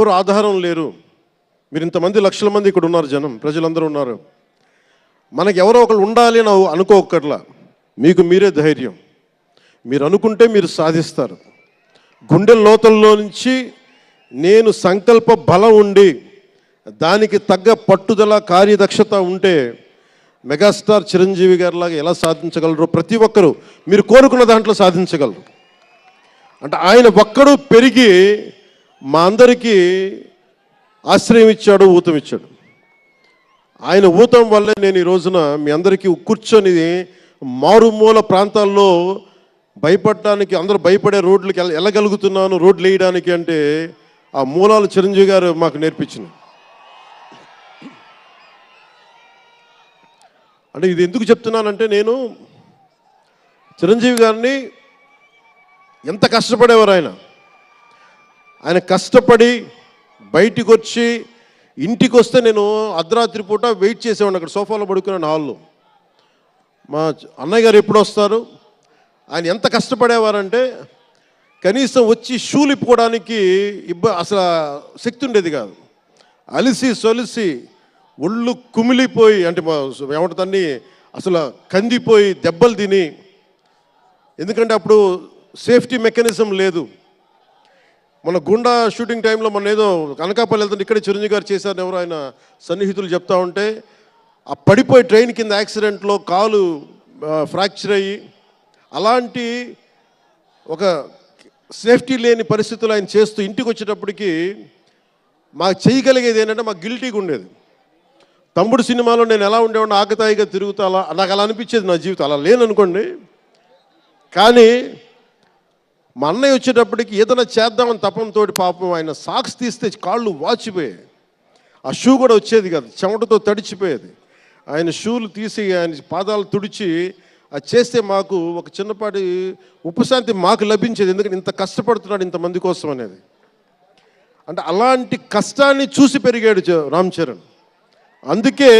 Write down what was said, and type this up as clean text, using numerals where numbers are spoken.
ఎవరు ఆధారం లేరు. మీరు ఇంతమంది లక్షల మంది ఇక్కడ ఉన్నారు, జనం ప్రజలందరూ ఉన్నారు. మనకి ఎవరో ఒకరు ఉండాలి అని అనుకోకర్లా, మీకు మీరే ధైర్యం. మీరు అనుకుంటే మీరు సాధిస్తారు. గుండె లోతుల్లో నుంచి నేను సంకల్ప బలం ఉండి దానికి తగ్గ పట్టుదల కార్యదక్షత ఉంటే మెగాస్టార్ చిరంజీవి గారిలాగా ఎలా సాధించగలరో ప్రతి ఒక్కరూ మీరు కోరుకున్న దాంట్లో సాధించగలరు. అంటే ఆయన ఒక్కడు పెరిగి మా అందరికీ ఆశ్రయం ఇచ్చాడు, ఊతం ఇచ్చాడు. ఆయన ఊతం వల్లే నేను ఈ రోజున మీ అందరికీ కూర్చొని మారుమూల ప్రాంతాల్లో భయపడటానికి, అందరూ భయపడే రోడ్లకి వెళ్ళగలుగుతున్నాను, రోడ్లు వేయడానికి. అంటే ఆ మూలాలు చిరంజీవి గారు మాకు నేర్పించింది. అంటే ఇది ఎందుకు చెప్తున్నానంటే, నేను చిరంజీవి గారిని ఎంత కష్టపడేవారు ఆయన కష్టపడి బయటికి వచ్చి ఇంటికి వస్తే నేను అర్ధరాత్రి పూట వెయిట్ చేసేవాడిని అక్కడ సోఫాలో పడుకున్నాను హాల్లో. మా అన్నయ్య గారు ఎప్పుడు వస్తారు, ఆయన ఎంత కష్టపడేవారంటే కనీసం వచ్చి షూలు ఇప్పుకోవడానికి అసలు శక్తి ఉండేది కాదు. అలిసి సొలిసి ఒళ్ళు కుమిలిపోయి, అంటే ఏమంటుందని అసలు కందిపోయి దెబ్బలు తిని, ఎందుకంటే అప్పుడు సేఫ్టీ మెకానిజం లేదు. మన గుండా షూటింగ్ టైంలో మన ఏదో అనకాపల్లి వెళ్తుంటే ఇక్కడే చిరంజీవి గారు చేశారని ఎవరు ఆయన సన్నిహితులు చెప్తా ఉంటే, ఆ పడిపోయి ట్రైన్ కింద యాక్సిడెంట్లో కాలు ఫ్రాక్చర్ అయ్యి, అలాంటి ఒక సేఫ్టీ లేని పరిస్థితులు ఆయన చేస్తూ ఇంటికి వచ్చేటప్పటికి మాకు చేయగలిగేది ఏంటంటే, మాకు గిల్టీగా ఉండేది. తమ్ముడు సినిమాలో నేను ఎలా ఉండేవాడిని, ఆకతాయిగా తిరుగుతా, అలా నాకు అలా అనిపించేది నా జీవితం. అలా లేననుకోండి, కానీ మా అన్నయ్య వచ్చేటప్పటికి ఏదైనా చేద్దామని తపంతో పాపం ఆయన సాక్స్ తీస్తే కాళ్ళు వాచిపోయాయి. ఆ షూ కూడా వచ్చేది కాదు, చెమటతో తడిచిపోయేది. ఆయన షూలు తీసి ఆయన పాదాలు తుడిచి అది చేస్తే మాకు ఒక చిన్నపాటి ఉపశాంతి మాకు లభించేది. ఎందుకంటే ఇంత కష్టపడుతున్నాడు ఇంతమంది కోసం అనేది. అంటే అలాంటి కష్టాన్ని చూసి పెరిగాడు రామ్ చరణ్. అందుకే